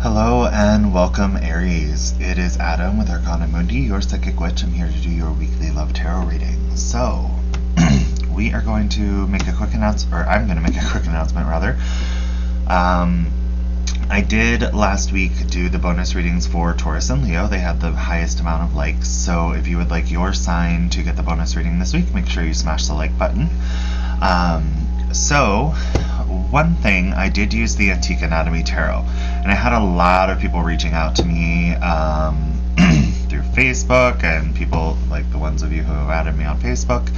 Hello and welcome, Aries. It is Adam with Arcana Mundi, your psychic witch. I'm here to do your weekly love tarot reading. So, we are going to make a quick announcement, or I'm going to make a quick announcement rather. I did last week do the bonus readings for Taurus and Leo. They had the highest amount of likes, so if you would like your sign to get the bonus reading this week, make sure you smash the like button. So, one thing, I did use the Antique Anatomy Tarot, and I had a lot of people reaching out to me through Facebook, and people like the ones of you who have added me on Facebook,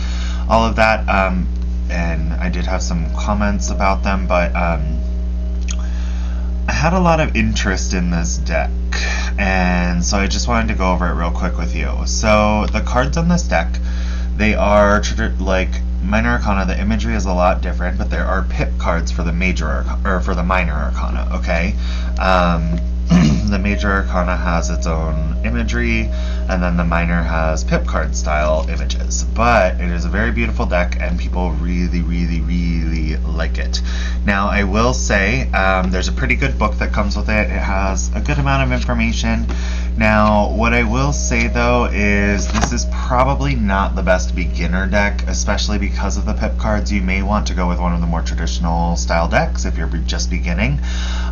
all of that, and I did have some comments about them, but I had a lot of interest in this deck, and so I just wanted to go over it real quick with you. So, the cards on this deck, they are like Minor Arcana. The imagery is a lot different, but there are pip cards for the for the Minor Arcana. Okay, the Major Arcana has its own imagery, and then the Minor has pip card style images. But it is a very beautiful deck, and people really, really, really like it. Now, I will say there's a pretty good book that comes with it. It has a good amount of information. Now, what I will say though is this is probably not the best beginner deck, especially because of the pip cards. You may want to go with one of the more traditional style decks if you're just beginning.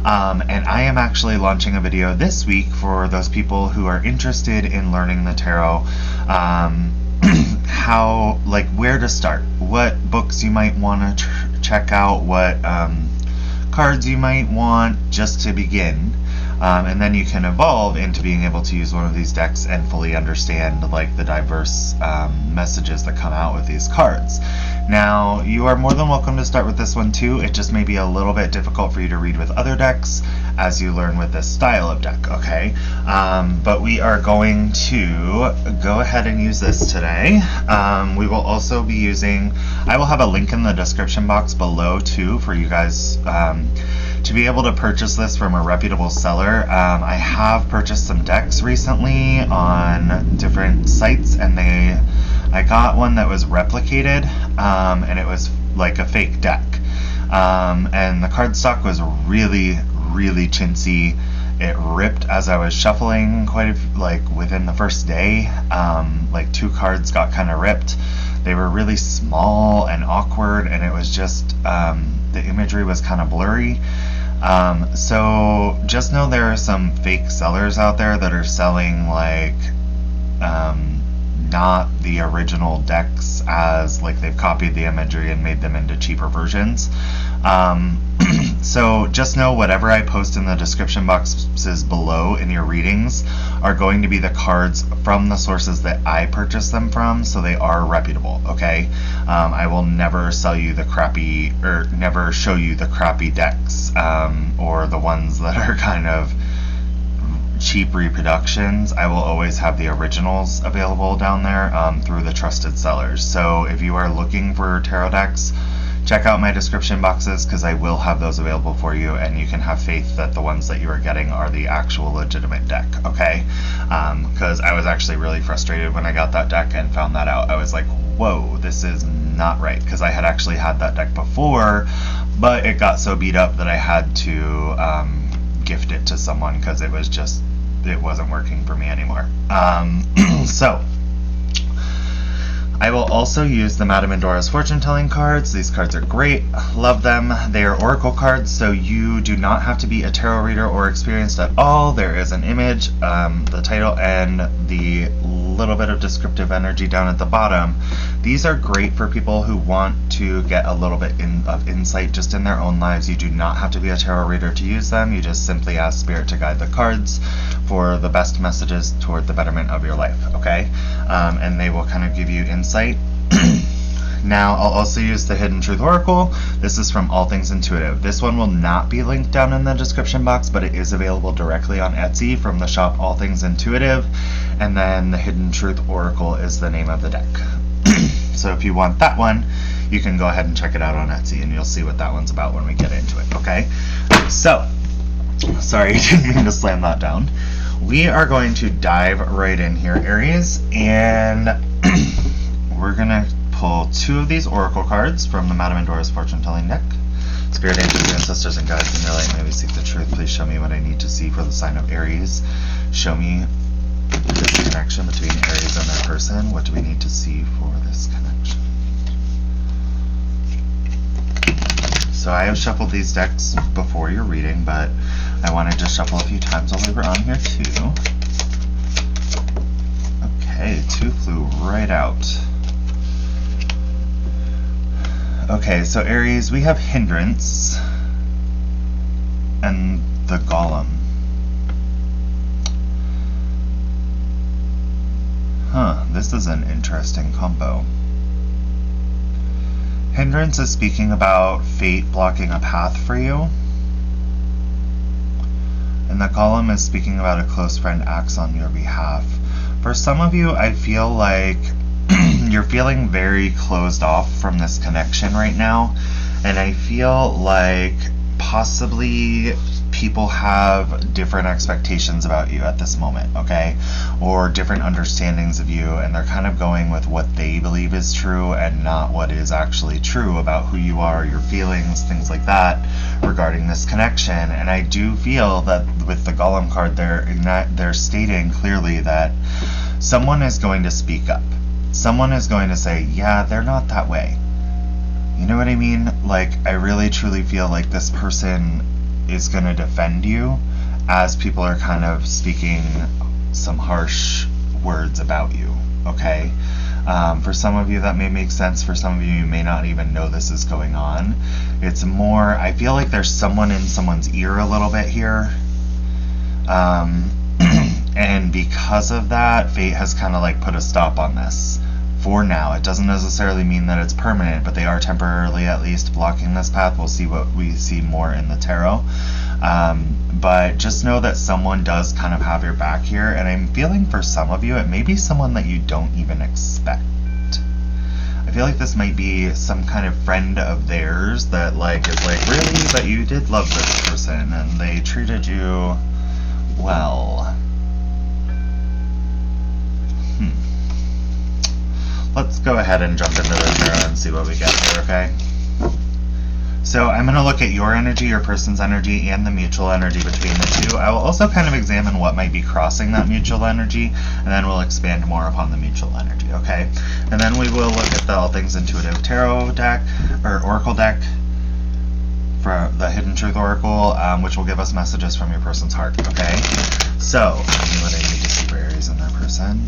And I am actually launching a video this week for those people who are interested in learning the tarot, how, like, where to start, what books you might want to check out, what cards you might want just to begin. And then you can evolve into being able to use one of these decks and fully understand like the diverse messages that come out with these cards. Now, you are more than welcome to start with this one too. It just may be a little bit difficult for you to read with other decks as you learn with this style of deck, okay? But we are going to go ahead and use this today. We will also be using, I will have a link in the description box below too for you guys to be able to purchase this from a reputable seller. I have purchased some decks recently on different sites, and I got one that was replicated, and it was like a fake deck. And the cardstock was really, really chintzy. It ripped as I was shuffling like within the first day. Like 2 cards got kind of ripped. They were really small and awkward, and it was just, the imagery was kind of blurry. So just know there are some fake sellers out there that are selling like not the original decks, as like they've copied the imagery and made them into cheaper versions. So just know whatever I post in the description boxes below in your readings are going to be the cards from the sources that I purchased them from, so they are reputable, okay? I will never sell you the crappy, or never show you the crappy decks, or the ones that are kind of cheap reproductions. I will always have the originals available down there through the trusted sellers. So if you are looking for tarot decks, check out my description boxes, because I will have those available for you, and you can have faith that the ones that you are getting are the actual legitimate deck, okay? Because I was actually really frustrated when I got that deck and found that out. I was like, whoa, this is not right, because I had actually had that deck before, but it got so beat up that I had to gift it to someone because it wasn't working for me anymore. So I will also use the Madame Endora's fortune telling cards. These cards are great, love them. They are oracle cards, so you do not have to be a tarot reader or experienced at all. There is an image, the title, and the little bit of descriptive energy down at the bottom. These are great for people who want to get a little bit of insight just in their own lives. You do not have to be a tarot reader to use them. You just simply ask Spirit to guide the cards for the best messages toward the betterment of your life, okay? And they will kind of give you insight. Now, I'll also use the Hidden Truth Oracle. This is from All Things Intuitive. This one will not be linked down in the description box, but it is available directly on Etsy from the shop All Things Intuitive. And then the Hidden Truth Oracle is the name of the deck. So if you want that one, you can go ahead and check it out on Etsy, and you'll see what that one's about when we get into it, okay? So, sorry, I didn't mean to slam that down. We are going to dive right in here, Aries, and we're going to pull 2 of these oracle cards from the Madame Endora's fortune telling deck. Spirit, angels, ancestors, and guides in your light, may we seek the truth. Please show me what I need to see for the sign of Aries. Show me this connection between Aries and their person. What do we need to see for this connection? So I have shuffled these decks before your reading, but I wanted to shuffle a few times while we were on here too. Okay, 2 flew right out. Okay, so Aries, we have hindrance and the golem. This is an interesting combo. Hindrance is speaking about fate blocking a path for you. And the column is speaking about a close friend acts on your behalf. For some of you, I feel like you're feeling very closed off from this connection right now. And I feel like possibly people have different expectations about you at this moment, okay? Or different understandings of you, and they're kind of going with what they believe is true and not what is actually true about who you are, your feelings, things like that regarding this connection. And I do feel that with the Golem card, they're stating clearly that someone is going to speak up. Someone is going to say, yeah, they're not that way. You know what I mean? Like, I really truly feel like this person is going to defend you as people are kind of speaking some harsh words about you, okay? For some of you that may make sense. For some of you, you may not even know this is going on. It's more, I feel like there's someone in someone's ear a little bit here. And because of that, fate has kind of like put a stop on this. For now. It doesn't necessarily mean that it's permanent, but they are temporarily at least blocking this path. We'll see what we see more in the tarot. But just know that someone does kind of have your back here, and I'm feeling for some of you, it may be someone that you don't even expect. I feel like this might be some kind of friend of theirs that like is like, really? But you did love this person, and they treated you well. Let's go ahead and jump into the tarot and see what we get here, okay? So I'm going to look at your energy, your person's energy, and the mutual energy between the two. I will also kind of examine what might be crossing that mutual energy, and then we'll expand more upon the mutual energy, okay? And then we will look at the All Things Intuitive Tarot deck, or Oracle deck, for the Hidden Truth Oracle, which will give us messages from your person's heart, okay? So, tell me what I need to see for Aries and their person.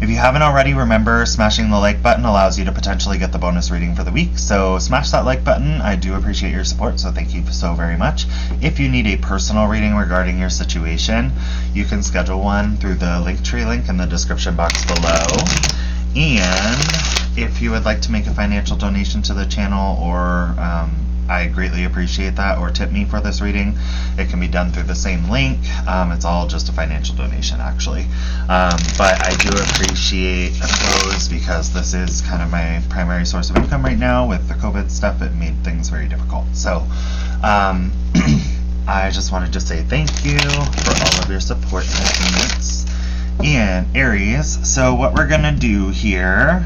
If you haven't already, remember smashing the like button allows you to potentially get the bonus reading for the week. So smash that like button. I do appreciate your support, so thank you so very much. If you need a personal reading regarding your situation, you can schedule one through the Linktree link in the description box below. And if you would like to make a financial donation to the channel, or I greatly appreciate that, or tip me for this reading, it can be done through the same link. It's all just a financial donation, actually. But I do appreciate those because this is kind of my primary source of income right now. With the COVID stuff, it made things very difficult. So I just wanted to say thank you for all of your support and payments. And Aries, so what we're going to do here,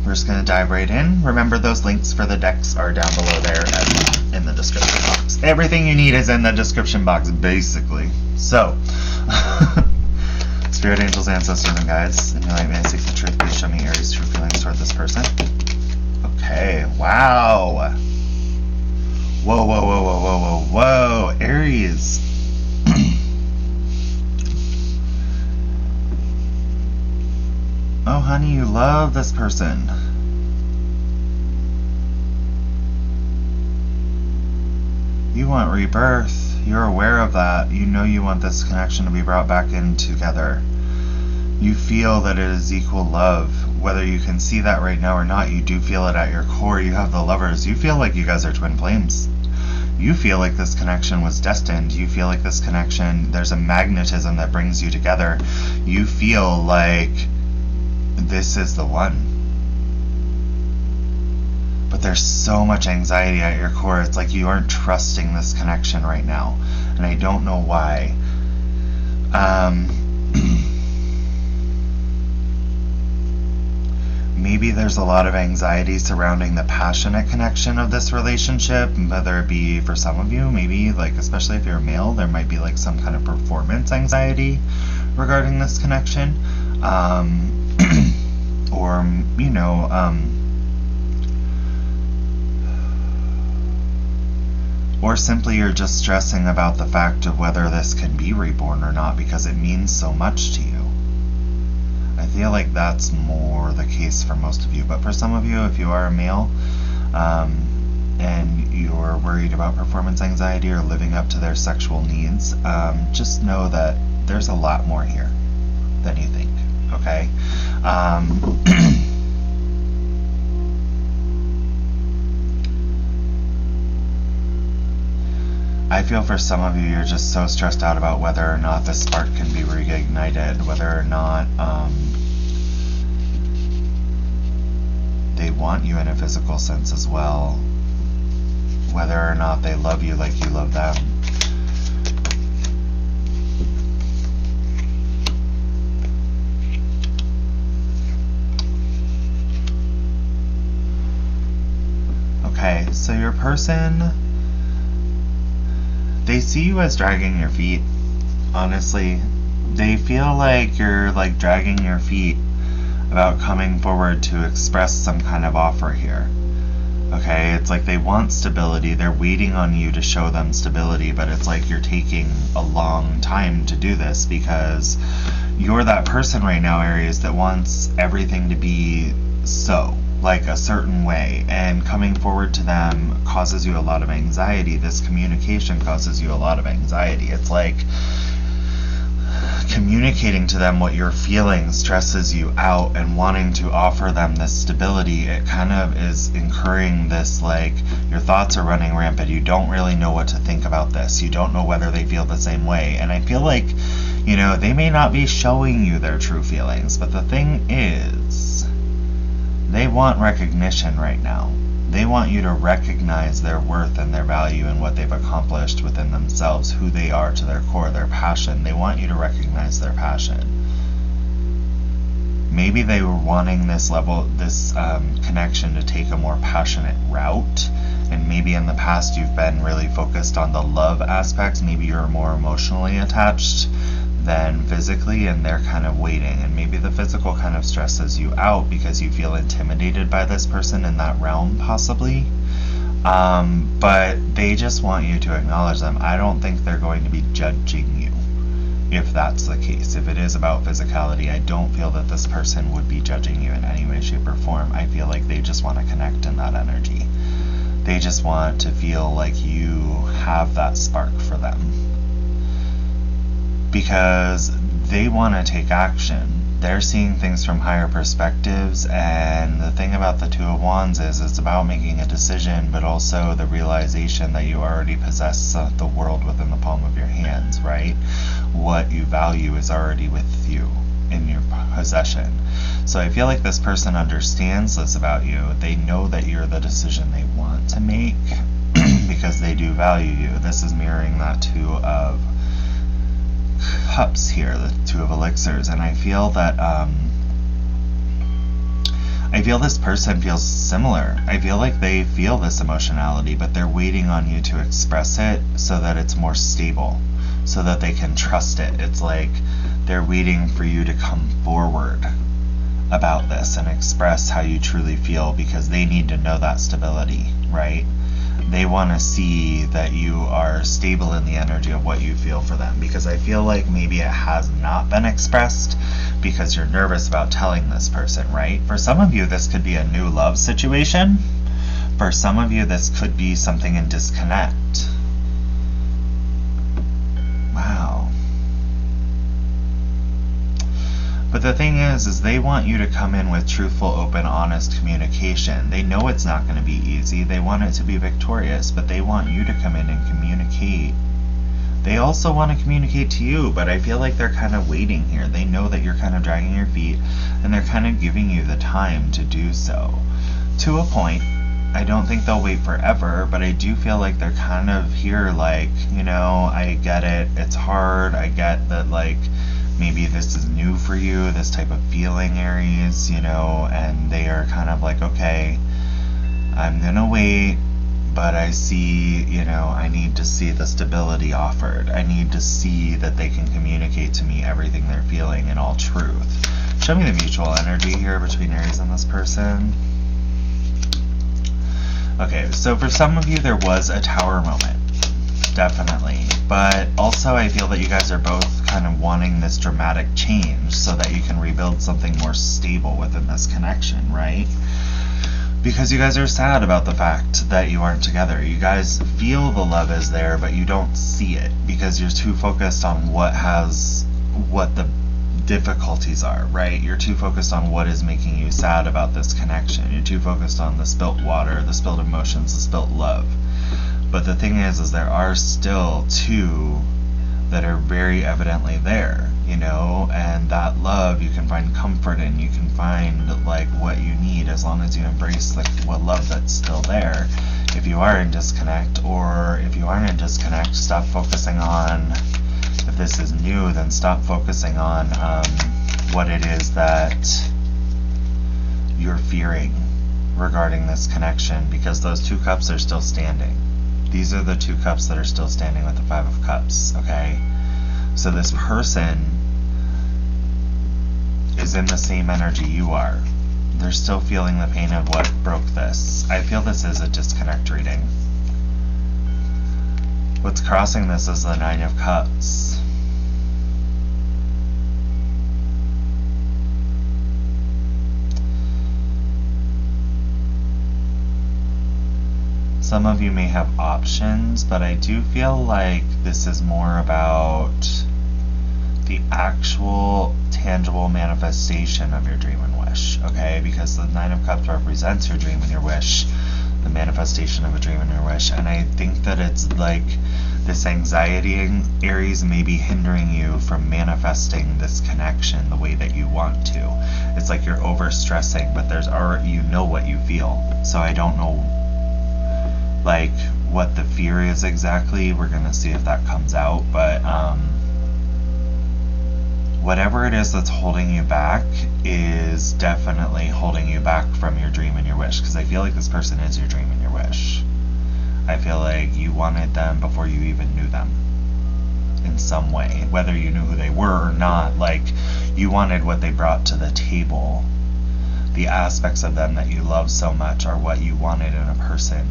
we're just going to dive right in. Remember, those links for the decks are down below there as well in the description box. Everything you need is in the description box, basically. So, Spirit, angels, ancestors, and guides, in your light, may I seek the truth. Please show me Aries' true feelings toward this person. Okay, wow. Whoa, whoa, whoa, whoa, whoa, whoa, whoa. Aries. Oh, honey, you love this person. You want rebirth. You're aware of that. You know you want this connection to be brought back in together. You feel that it is equal love. Whether you can see that right now or not, you do feel it at your core. You have the Lovers. You feel like you guys are twin flames. You feel like this connection was destined. You feel like this connection, there's a magnetism that brings you together. You feel like this is the one. But there's so much anxiety at your core. It's like you aren't trusting this connection right now. And I don't know why. maybe there's a lot of anxiety surrounding the passionate connection of this relationship, whether it be for some of you, maybe like, especially if you're a male, there might be like some kind of performance anxiety regarding this connection. Or, you know, or simply you're just stressing about the fact of whether this can be reborn or not because it means so much to you. I feel like that's more the case for most of you, but for some of you, if you are a male, and you're worried about performance anxiety or living up to their sexual needs, just know that there's a lot more here than you think, okay? I feel for some of you, you're just so stressed out about whether or not this spark can be reignited, whether or not they want you in a physical sense as well, whether or not they love you like you love them. Okay, so your person, they see you as dragging your feet, honestly. They feel like you're like dragging your feet about coming forward to express some kind of offer here. Okay, it's like they want stability, they're waiting on you to show them stability, but it's like you're taking a long time to do this because you're that person right now, Aries, that wants everything to be so, like a certain way, and coming forward to them causes you a lot of anxiety. This communication causes you a lot of anxiety. It's like communicating to them what you're feeling stresses you out, and wanting to offer them this stability, it kind of is incurring this, like, your thoughts are running rampant. You don't really know what to think about this. You don't know whether they feel the same way. And I feel like, you know, they may not be showing you their true feelings, but the thing is, they want recognition right now. They want you to recognize their worth and their value and what they've accomplished within themselves, who they are to their core, their passion. They want you to recognize their passion. Maybe they were wanting this level, this connection to take a more passionate route, and maybe in the past you've been really focused on the love aspects. Maybe you're more emotionally attached than physically, and they're kind of waiting, and maybe the physical kind of stresses you out because you feel intimidated by this person in that realm, possibly. But they just want you to acknowledge them. I don't think they're going to be judging you if that's the case. If it is about physicality, I don't feel that this person would be judging you in any way, shape, or form. I feel like they just want to connect in that energy. They just want to feel like you have that spark for them, because they want to take action. They're seeing things from higher perspectives, and the thing about the Two of Wands is it's about making a decision, but also the realization that you already possess the world within the palm of your hands, right? What you value is already with you, in your possession. So I feel like this person understands this about you. They know that you're the decision they want to make because they do value you. This is mirroring that Two of Cups here, the Two of Elixirs, and I feel that I feel this person feels similar. I feel like they feel this emotionality, but they're waiting on you to express it so that it's more stable, so that they can trust it. It's like they're waiting for you to come forward about this and express how you truly feel, because they need to know that stability, right? They want to see that you are stable in the energy of what you feel for them, because I feel like maybe it has not been expressed because you're nervous about telling this person, right? For some of you, this could be a new love situation. For some of you, this could be something in disconnect. Wow. But the thing is they want you to come in with truthful, open, honest communication. They know it's not going to be easy. They want it to be victorious, but they want you to come in and communicate. They also want to communicate to you, but I feel like they're kind of waiting here. They know that you're kind of dragging your feet, and they're kind of giving you the time to do so. To a point. I don't think they'll wait forever, but I do feel like they're kind of here like, you know, I get it. It's hard. I get that, like, maybe this is new for you, this type of feeling, Aries, you know, and they are kind of like, okay, I'm gonna wait, but I see, you know, I need to see the stability offered. I need to see that they can communicate to me everything they're feeling in all truth. Show me the mutual energy here between Aries and this person. Okay, so for some of you, there was a Tower moment. Definitely. But also I feel that you guys are both kind of wanting this dramatic change so that you can rebuild something more stable within this connection, right? Because you guys are sad about the fact that you aren't together. You guys feel the love is there, but you don't see it because you're too focused on what the difficulties are, right? You're too focused on what is making you sad about this connection. You're too focused on the spilt water, the spilled emotions, the spilt love. But the thing is there are still two that are very evidently there, you know, and that love you can find comfort in, you can find like what you need as long as you embrace like what love that's still there. If you are in disconnect, or if you aren't in disconnect, stop focusing on, if this is new, then stop focusing on what it is that you're fearing regarding this connection, because those 2 cups are still standing. These are the 2 cups that are still standing with the 5 of Cups, okay? So this person is in the same energy you are. They're still feeling the pain of what broke this. I feel this is a disconnect reading. What's crossing this is the 9 of Cups. Some of you may have options, but I do feel like this is more about the actual tangible manifestation of your dream and wish, okay? Because the 9 of Cups represents your dream and your wish, the manifestation of a dream and your wish. And I think that it's like this anxiety in Aries may be hindering you from manifesting this connection the way that you want to. It's like you're overstressing, but there's already, you know what you feel. So I don't know like what the fear is exactly. We're gonna see if that comes out, but whatever it is that's holding you back is definitely holding you back from your dream and your wish, because I feel like this person is your dream and your wish. I feel like you wanted them before you even knew them in some way, whether you knew who they were or not. Like, you wanted what they brought to the table. The aspects of them that you love so much are what you wanted in a person.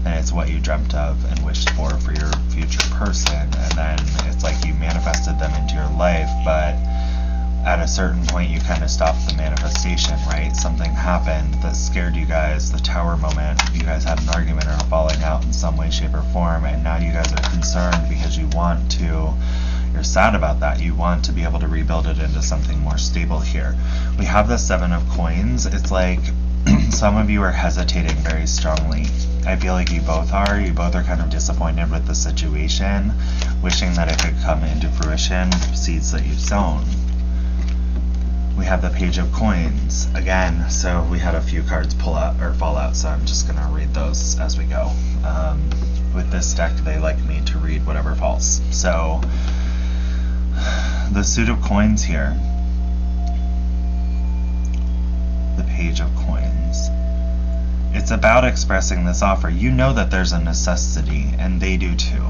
And it's what you dreamt of and wished for your future person. And then it's like you manifested them into your life, but at a certain point you kind of stopped the manifestation, right? Something happened that scared you guys, the Tower moment. You guys had an argument or a falling out in some way, shape, or form, and now you guys are concerned because you're sad about that. You want to be able to rebuild it into something more stable here. We have the 7 of Coins. It's like some of you are hesitating very strongly. I feel like you both are. You both are kind of disappointed with the situation, wishing that it could come into fruition, seeds that you've sown. We have the Page of Coins again. So we had a few cards pull out or fall out, so I'm just gonna read those as we go. With this deck, they like me to read whatever falls. So the Suit of Coins here, the Page of Coins. It's about expressing this offer. You know that there's a necessity, and they do too,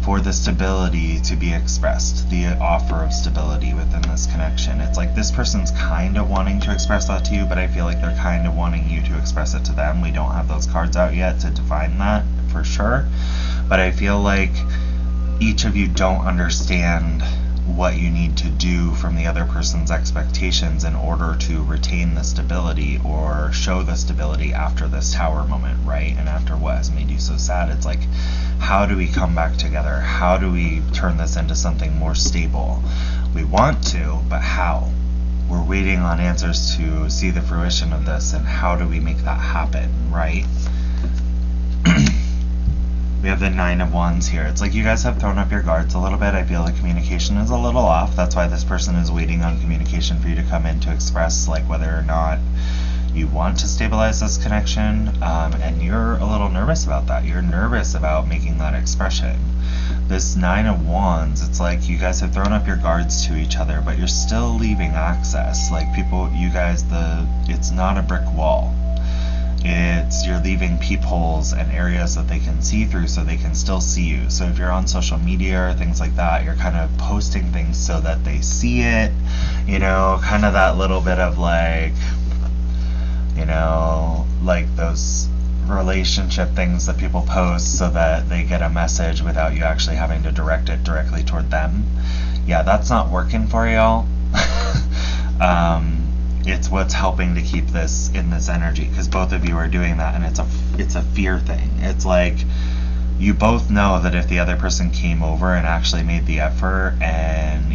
for the stability to be expressed, the offer of stability within this connection. It's like this person's kind of wanting to express that to you, but I feel like they're kind of wanting you to express it to them. We don't have those cards out yet to define that for sure, but I feel like each of you don't understand what you need to do from the other person's expectations in order to retain the stability or show the stability after this Tower moment, right? And after what has made you so sad, it's like, how do we come back together? How do we turn this into something more stable? We want to, but how? We're waiting on answers to see the fruition of this, and how do we make that happen, right? We have the 9 of Wands here. It's like you guys have thrown up your guards a little bit. I feel like communication is a little off. That's why this person is waiting on communication for you to come in to express, like, whether or not You want to stabilize this connection, and you're a little nervous about that. You're nervous about making that expression. This Nine of Wands, it's like you guys have thrown up your guards to each other, but you're still leaving access. Like you guys, it's not a brick wall. You're leaving peepholes and areas that they can see through so they can still see you. So if you're on social media or things like that, you're kind of posting things so that they see it, kind of that little bit of like, like those relationship things that people post so that they get a message without you actually having to direct it directly toward them. Yeah, that's not working for y'all. It's what's helping to keep this in this energy, because both of you are doing that, and it's a fear thing. It's like you both know that if the other person came over and actually made the effort, and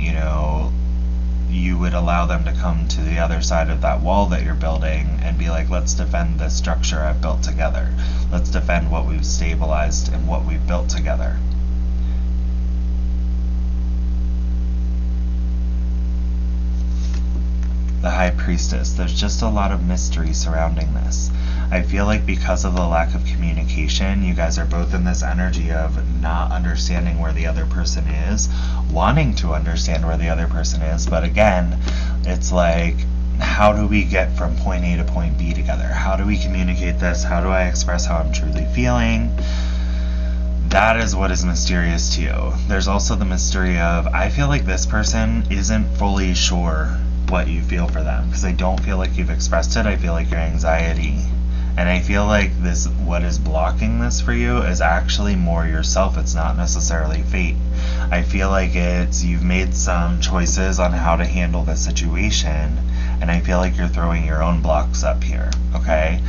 you would allow them to come to the other side of that wall that you're building and be like, let's defend this structure I've built together. Let's defend what we've stabilized and what we've built together. The High Priestess. There's just a lot of mystery surrounding this. I feel like because of the lack of communication, you guys are both in this energy of not understanding where the other person is, wanting to understand where the other person is, but again, it's like, how do we get from point A to point B together? How do we communicate this? How do I express how I'm truly feeling? That is what is mysterious to you. There's also the mystery of, I feel like this person isn't fully sure what you feel for them, because I don't feel like you've expressed it. I feel like your anxiety, and I feel like what is blocking this for you is actually more yourself. It's not necessarily fate. I feel like you've made some choices on how to handle the situation, and I feel like you're throwing your own blocks up here, okay?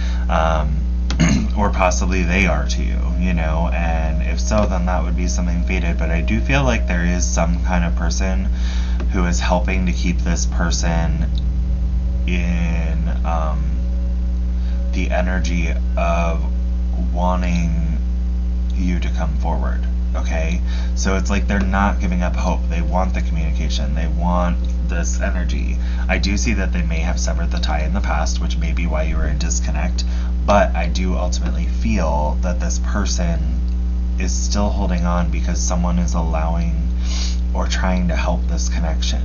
Or possibly they are to you, and if so, then that would be something fated. But I do feel like there is some kind of person who is helping to keep this person in the energy of wanting you to come forward, okay? So it's like they're not giving up hope. They want the communication. They want this energy. I do see that they may have severed the tie in the past, which may be why you were in disconnect, but I do ultimately feel that this person is still holding on because someone is allowing or trying to help this connection.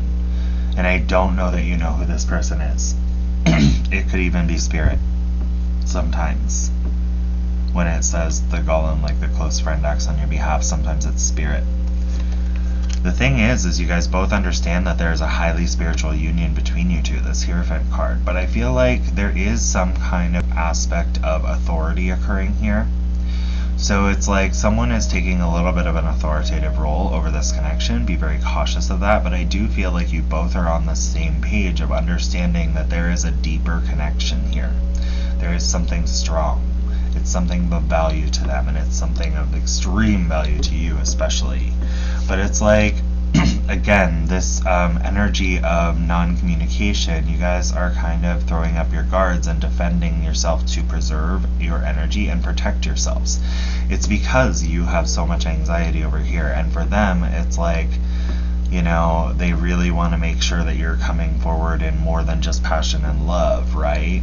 And I don't know that you know who this person is. It could even be spirit. Sometimes when it says the golem, like the close friend acts on your behalf, sometimes it's spirit. The thing is you guys both understand that there is a highly spiritual union between you two, this Hierophant card, but I feel like there is some kind of aspect of authority occurring here. So it's like someone is taking a little bit of an authoritative role over this connection. Be very cautious of that, but I do feel like you both are on the same page of understanding that there is a deeper connection here. There is something strong. It's something of value to them, and it's something of extreme value to you especially. But it's like, again, this energy of non-communication, you guys are kind of throwing up your guards and defending yourself to preserve your energy and protect yourselves. It's because you have so much anxiety over here, and for them, it's like, they really want to make sure that you're coming forward in more than just passion and love, right?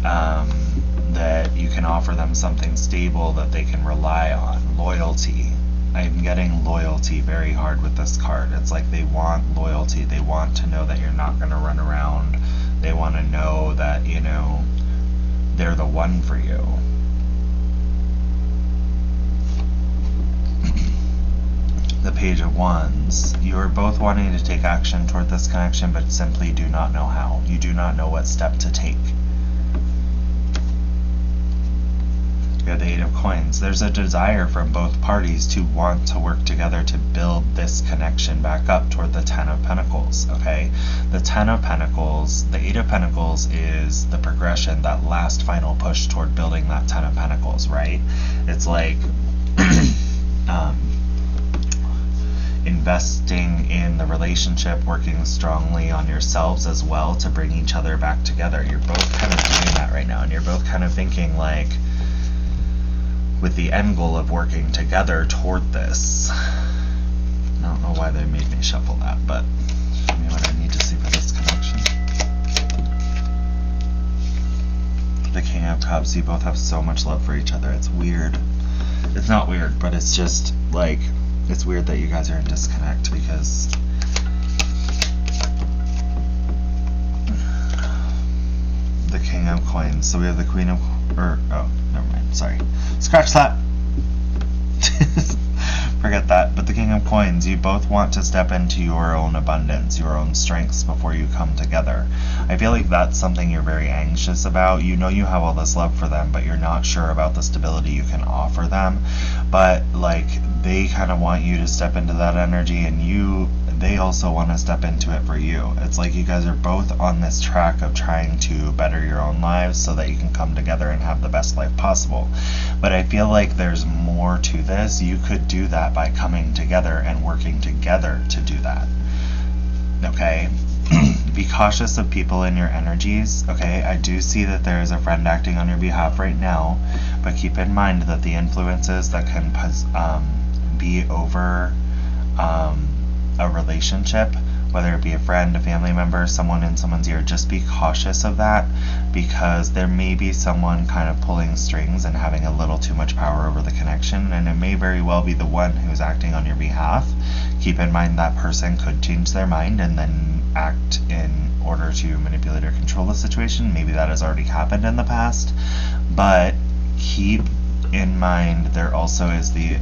That you can offer them something stable that they can rely on. Loyalty. I'm getting loyalty very hard with this card. It's like they want loyalty. They want to know that you're not going to run around. They want to know that, they're the one for you. The Page of Wands. You are both wanting to take action toward this connection, but simply do not know how. You do not know what step to take. You have the Eight of Coins. There's a desire from both parties to want to work together to build this connection back up toward the Ten of Pentacles, okay? The Ten of Pentacles, the Eight of Pentacles is the progression, that last final push toward building that Ten of Pentacles, right? It's like investing in the relationship, working strongly on yourselves as well to bring each other back together. You're both kind of doing that right now, and you're both kind of thinking like, with the end goal of working together toward this. I don't know why they made me shuffle that, but show me what I need to see for this connection. the King of Cups, you both have so much love for each other. It's weird. It's not weird, but it's just like, it's weird that you guys are in disconnect because the King of Coins. So we have the Queen of, oh, never mind. Sorry. Scratch that. Forget that. But the King of Coins, you both want to step into your own abundance, your own strengths before you come together. I feel like that's something you're very anxious about. You know you have all this love for them, but you're not sure about the stability you can offer them. But like, they kind of want you to step into that energy, and they also want to step into it for you. It's like you guys are both on this track of trying to better your own lives so that you can come together and have the best life possible. But I feel like there's more to this. You could do that by coming together and working together to do that. Okay? Be cautious of people in your energies. Okay? I do see that there is a friend acting on your behalf right now, but keep in mind that the influences that can be over a relationship, whether it be a friend, a family member, someone in someone's ear, just be cautious of that, because there may be someone kind of pulling strings and having a little too much power over the connection, and it may very well be the one who's acting on your behalf. Keep in mind that person could change their mind and then act in order to manipulate or control the situation. Maybe that has already happened in the past, but keep in mind there also is the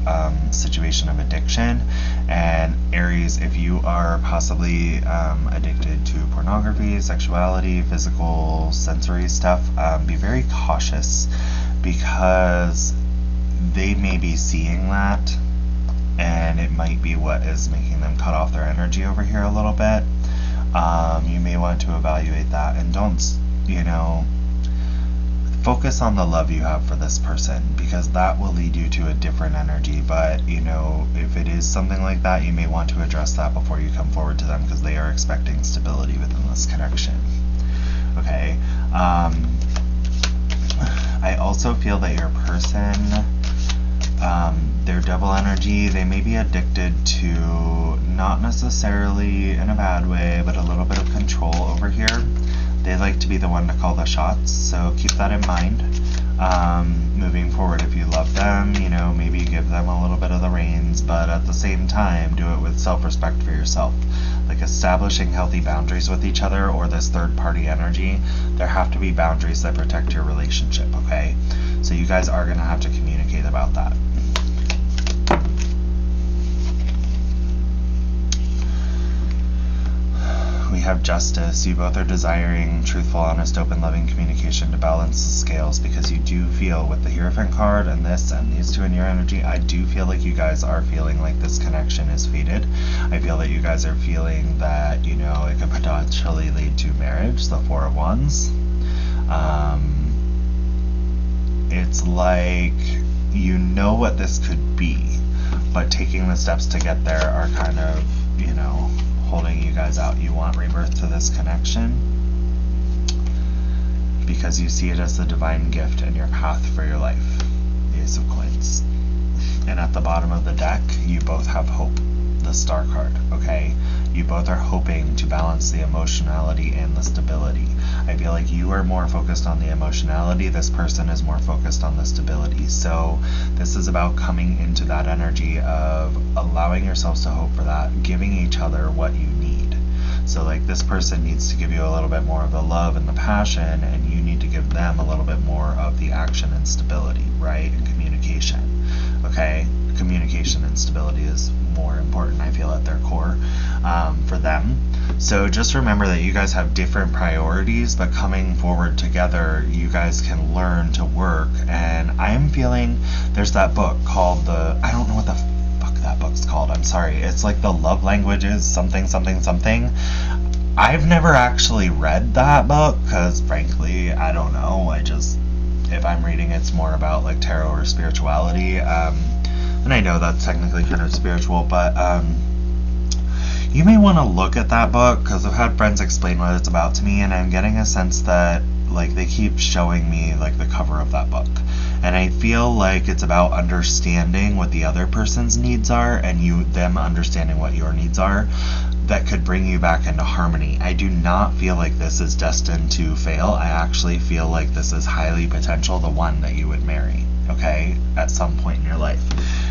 situation of addiction. And Aries, if you are possibly addicted to pornography, sexuality, physical, sensory stuff, be very cautious, because they may be seeing that, and it might be what is making them cut off their energy over here a little bit. You may want to evaluate that, and don't, focus on the love you have for this person, because that will lead you to a different energy. But if it is something like that, you may want to address that before you come forward to them, because they are expecting stability within this connection. Okay. I also feel that your person, their double energy, they may be addicted to, not necessarily in a bad way, but a little bit of control over here. They like to be the one to call the shots, so keep that in mind. Moving forward, if you love them, maybe give them a little bit of the reins, but at the same time, do it with self-respect for yourself. Like establishing healthy boundaries with each other, or this third-party energy. There have to be boundaries that protect your relationship, okay? So you guys are going to have to communicate about that. We have Justice. You both are desiring truthful, honest, open, loving communication to balance the scales, because you do feel, with the Hierophant card and this and these two in your energy, I do feel like you guys are feeling like this connection is fated. I feel that you guys are feeling that, it could potentially lead to marriage, the Four of Wands. It's like, what this could be, but taking the steps to get there are kind of, holding you guys out. You want rebirth to this connection because you see it as the divine gift and your path for your life. The Ace of Coins. And at the bottom of the deck, you both have hope. The Star card, okay? You both are hoping to balance the emotionality and the stability. I feel like you are more focused on the emotionality. This person is more focused on the stability. So this is about coming into that energy of allowing yourselves to hope for that, giving each other what you need. So like, this person needs to give you a little bit more of the love and the passion, and you need to give them a little bit more of the action and stability, right? And communication, okay? Communication and stability is more important, I feel, at their core for them. So just remember that you guys have different priorities, but coming forward together, you guys can learn to work. And I am feeling there's that book called I don't know what the fuck that book's called. I'm sorry. It's like the Love Languages something. I've never actually read that book because, frankly, I don't know. If I'm reading, it's more about like tarot or spirituality. And I know that's technically kind of spiritual, but you may want to look at that book, because I've had friends explain what it's about to me, and I'm getting a sense that like they keep showing me like the cover of that book, and I feel like it's about understanding what the other person's needs are and them understanding what your needs are. that could bring you back into harmony. I do not feel like this is destined to fail. I actually feel like this is highly potential, the one that you would marry, okay, at some point in your life.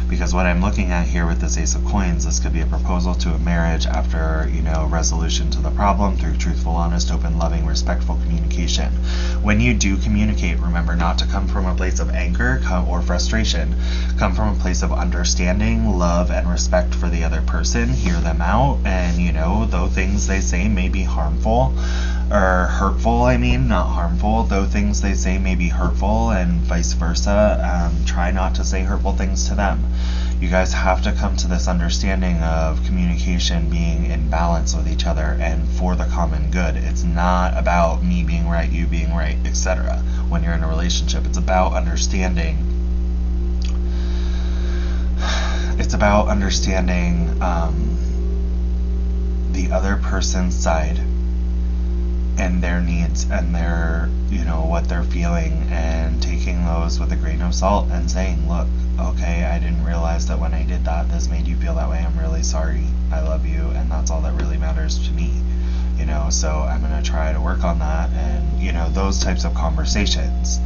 Because what I'm looking at here with this Ace of Coins, this could be a proposal to a marriage after, resolution to the problem through truthful, honest, open, loving, respectful communication. When you do communicate, remember not to come from a place of anger or frustration. Come from a place of understanding, love, and respect for the other person. Hear them out, and, though things they say may be harmful, or hurtful, not harmful, though things they say may be hurtful, and vice versa, try not to say hurtful things to them. You guys have to come to this understanding of communication being in balance with each other and for the common good. It's not about me being right, you being right, etc. When you're in a relationship, it's about understanding. It's about understanding the other person's side and their needs and their, what they're feeling, and taking those with a grain of salt and saying, look, okay, I didn't realize that when I did that, this made you feel that way. I'm really sorry. I love you, and that's all that really matters to me. So I'm going to try to work on that, and, those types of conversations.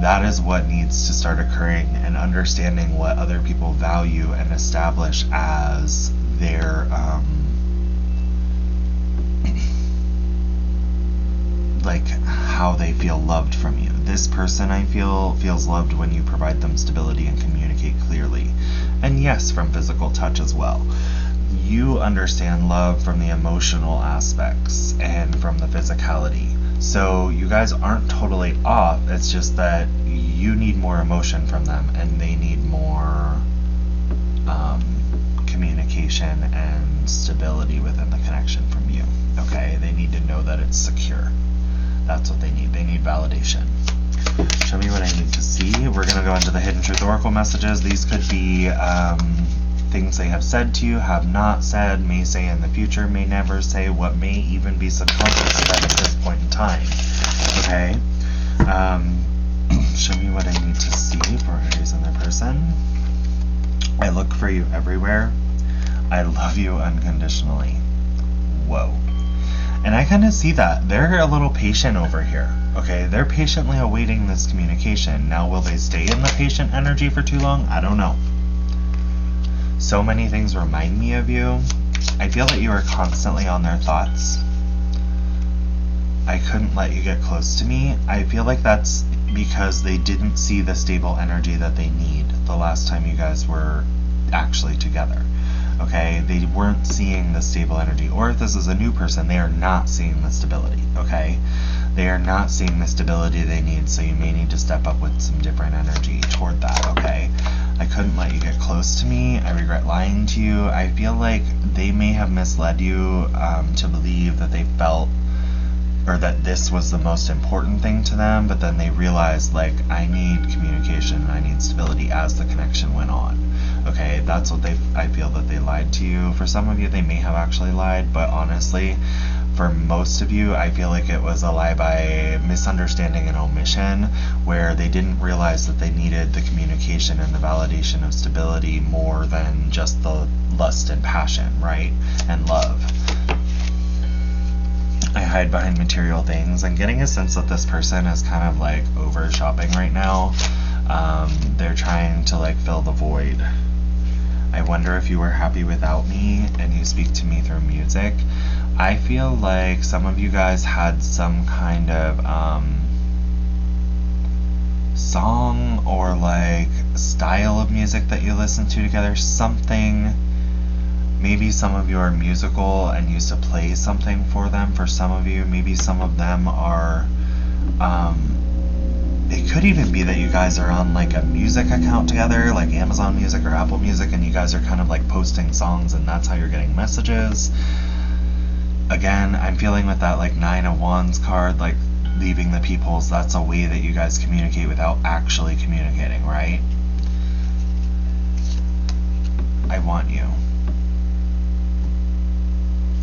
That is what needs to start occurring, and understanding what other people value and establish as their, like how they feel loved from you. This person, I feel, feels loved when you provide them stability and communicate clearly. And yes, from physical touch as well. You understand love from the emotional aspects and from the physicality. So you guys aren't totally off. It's just that you need more emotion from them, and they need more communication and stability within the connection from you. Okay? They need to know that it's secure. That's what they need. They need validation. Show me what I need to see. We're going to go into the Hidden Truth Oracle messages. These could be things they have said to you, have not said, may say in the future, may never say, what may even be subconscious to them at this point in time. Okay? Show me what I need to see for Aries and their person. I look for you everywhere. I love you unconditionally. Whoa. And I kind of see that. They're a little patient over here. Okay, they're patiently awaiting this communication. Now, will they stay in the patient energy for too long? I don't know. So many things remind me of you. I feel that you are constantly on their thoughts. I couldn't let you get close to me. I feel like that's because they didn't see the stable energy that they need the last time you guys were actually together. Okay, they weren't seeing the stable energy. Or if this is a new person, they are not seeing the stability. Okay, they are not seeing the stability they need, so you may need to step up with some different energy toward that. Okay, I couldn't let you get close to me. I regret lying to you. I feel like they may have misled you to believe that they felt, or that this was the most important thing to them, but then they realized, like, I need communication, I need stability as the connection went on. Okay, that's what I feel that they lied to you. For some of you, they may have actually lied, but honestly, for most of you, I feel like it was a lie by misunderstanding and omission, where they didn't realize that they needed the communication and the validation of stability more than just the lust and passion, right? And love. I hide behind material things. I'm getting a sense that this person is kind of like over shopping right now. They're trying to like fill the void. I wonder if you were happy without me and you speak to me through music. I feel like some of you guys had some kind of song or like style of music that you listened to together. Something. Maybe some of you are musical and used to play something for them. For some of you, maybe some of them are, it could even be that you guys are on like a music account together, like Amazon Music or Apple Music, and you guys are kind of like posting songs and that's how you're getting messages. Again, I'm feeling with that like 9 of Wands card, like leaving the peoples, that's a way that you guys communicate without actually communicating, right? I want you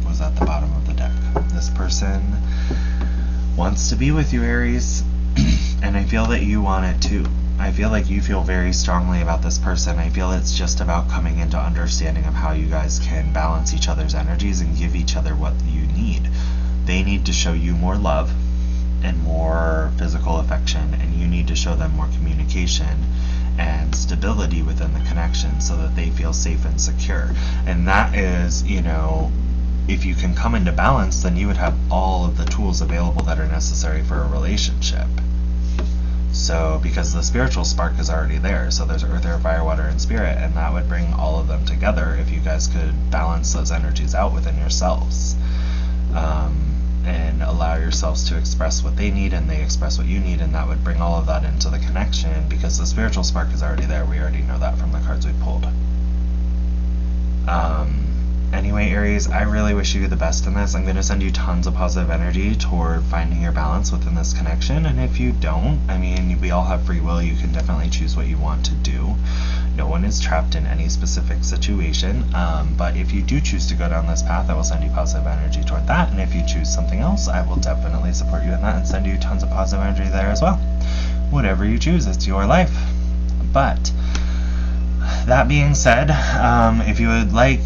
was at the bottom of the deck. This person wants to be with you, Aries, and I feel that you want it too. I feel like you feel very strongly about this person. I feel it's just about coming into understanding of how you guys can balance each other's energies and give each other what you need. They need to show you more love and more physical affection, and you need to show them more communication and stability within the connection so that they feel safe and secure. And that is, you know, if you can come into balance, then you would have all of the tools available that are necessary for a relationship. So, because the spiritual spark is already there, so there's earth, air, fire, water, and spirit, and that would bring all of them together if you guys could balance those energies out within yourselves. And allow yourselves to express what they need and they express what you need, and that would bring all of that into the connection because the spiritual spark is already there. We already know that from the cards we pulled. Anyway, Aries, I really wish you the best in this. I'm going to send you tons of positive energy toward finding your balance within this connection, and if you don't, I mean, we all have free will. You can definitely choose what you want to do. No one is trapped in any specific situation, but if you do choose to go down this path, I will send you positive energy toward that, and if you choose something else, I will definitely support you in that and send you tons of positive energy there as well. Whatever you choose, it's your life. But that being said, if you would like,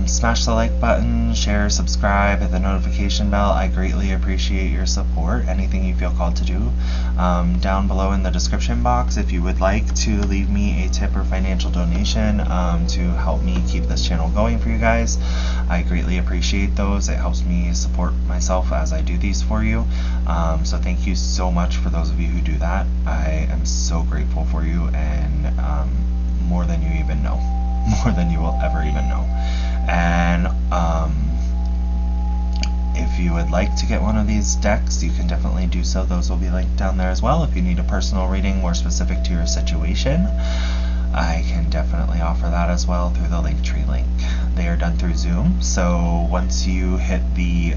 smash the like button, share, subscribe, hit the notification bell. I greatly appreciate your support. Anything you feel called to do, down below in the description box, if you would like to leave me a tip or financial donation to help me keep this channel going for you guys, I greatly appreciate those. It helps me support myself as I do these for you. So thank you so much for those of you who do that. I am so grateful for you, and more than you even know, more than you will ever even know. And if you would like to get one of these decks, you can definitely do so. Those will be linked down there as well. If you need a personal reading more specific to your situation, I can definitely offer that as well through the Linktree link. They are done through Zoom, so once you hit the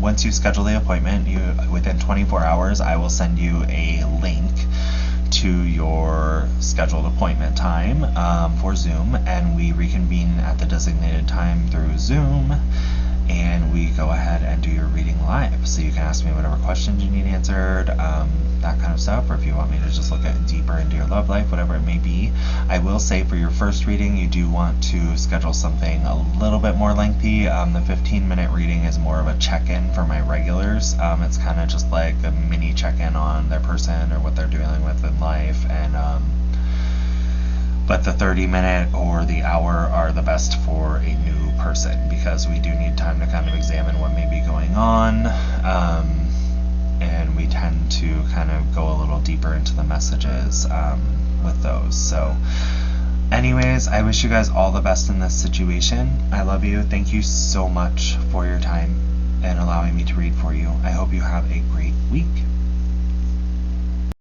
once you schedule the appointment, within 24 hours, I will send you a link to your scheduled appointment time for Zoom, and we reconvene at the designated time through Zoom, and we go ahead and do your reading live. So you can ask me whatever questions you need answered, that kind of stuff, or if you want me to just look at deeper into your love life, whatever it may be. I will say for your first reading, you do want to schedule something a little bit more lengthy. The 15-minute reading is more of a check-in for my regulars. It's kind of just like a mini check-in on their person or what they're dealing with in life, and but the 30-minute or the hour are the best for a new person because we do need time to kind of examine what may be going on, and we tend to kind of go a little deeper into the messages with those. So anyways, I wish you guys all the best in this situation. I love you. Thank you so much for your time and allowing me to read for you. I hope you have a great week.